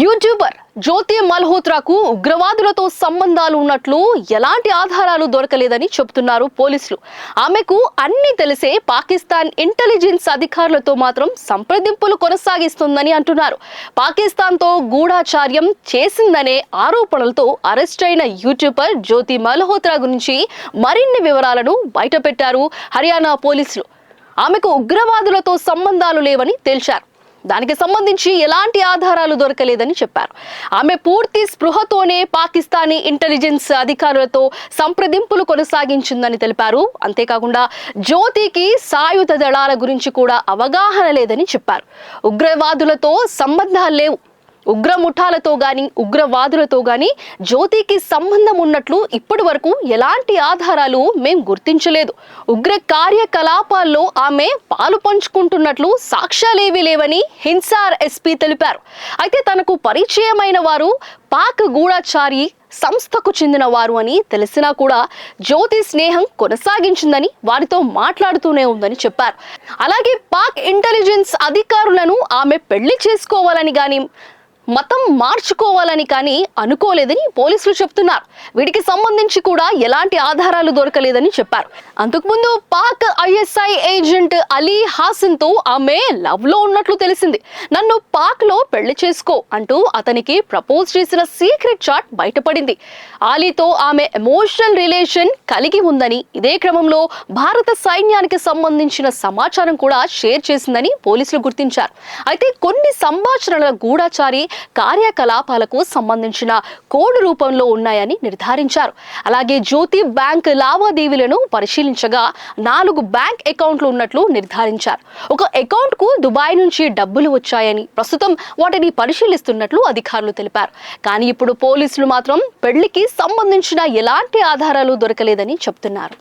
YouTuber జ్యోతి మల్హోత్రాకు ఉగ్రవాదులతో సంబంధాలు ఉన్నట్లు ఎలాంటి ఆధారాలు దొరకలేదని చెబుతున్నారు పోలీసులు. ఆమెకు అన్ని తెలిసే పాకిస్తాన్ ఇంటెలిజెన్స్ అధికారులతో మాత్రం సంప్రదింపులు కొనసాగిస్తుందని అంటున్నారు. పాకిస్తాన్తో గూఢాచార్యం చేసిందనే ఆరోపణలతో అరెస్ట్ అయిన యూట్యూబర్ జ్యోతి మల్హోత్రా గురించి మరిన్ని వివరాలను బయటపెట్టారు హర్యానా పోలీసులు. ఆమెకు ఉగ్రవాదులతో సంబంధాలు లేవని తేల్చారు. దానికి సంబంధించి ఎలాంటి ఆధారాలు దొరకలేదని చెప్పారు. ఆమె పూర్తి స్పృహతోనే పాకిస్తానీ ఇంటెలిజెన్స్ అధికారులతో సంప్రదింపులు కొనసాగించిందని తెలిపారు. అంతేకాకుండా జ్యోతికి సాయుధ దళాల గురించి కూడా అవగాహన లేదని చెప్పారు. ఉగ్రవాదులతో సంబంధాలు లేవు, ఉగ్ర ముఠాలతో గాని ఉగ్రవాదులతో గాని జ్యోతికి సంబంధం ఉన్నట్లు ఇప్పటి వరకు ఎలాంటి ఆధారాలు మేం గుర్తించలేదు. ఉగ్ర కార్యకలాపాల్లో ఆమె పాలు పంచుకుంటున్నట్లు సాక్ష్యాలేవీ లేవని హింసార్ ఎస్పీ తెలిపారు. అయితే తనకు పరిచయమైన వారు పాక్ గూఢాచారి సంస్థకు చెందిన వారు అని తెలిసినా కూడా జ్యోతి స్నేహం కొనసాగించిందని వారితో మాట్లాడుతూనే ఉందని చెప్పారు. అలాగే పాక్ ఇంటెలిజెన్స్ అధికారులను ఆమె పెళ్లి చేసుకోవాలని గాని మతం మార్చుకోవాలని కానీ అనుకోలేదని పోలీసులు చెప్తున్నారు. వీటికి సంబంధించి కూడా ఎలాంటి ఆధారాలు దొరకలేదని చెప్పారు. అంతకుముందు పాక్ ఐఎస్ఐ ఏజెంట్ అలీ హాసన్ తో ఆమె లవ్ లో ఉన్నట్లు తెలిసింది. నన్ను పాక్ లో పెళ్లి చేసుకో అంటూ అతనికి ప్రపోజ్ చేసిన సీక్రెట్ చాట్ బయటపడింది. అలీతో ఆమె ఎమోషనల్ రిలేషన్ కలిగి ఉందని, ఇదే క్రమంలో భారత సైన్యానికి సంబంధించిన సమాచారం కూడా షేర్ చేసిందని పోలీసులు గుర్తించారు. అయితే కొన్ని సంభాషణల గూఢాచారి కార్యకలాపాలకు సంబంధించిన కోడ్ రూపంలో ఉన్నాయని నిర్ధారించారు. అలాగే జ్యోతి బ్యాంక్ లావాదేవీలను పరిశీలించగా 4 బ్యాంక్ అకౌంట్లు ఉన్నట్లు నిర్ధారించారు. ఒక అకౌంట్ కు దుబాయ్ నుంచి డబ్బులు వచ్చాయని, ప్రస్తుతం వాటిని పరిశీలిస్తున్నట్లు అధికారులు తెలిపారు. కానీ ఇప్పుడు పోలీసులు మాత్రం పెళ్లికి సంబంధించిన ఎలాంటి ఆధారాలు దొరకలేదని చెప్తున్నారు.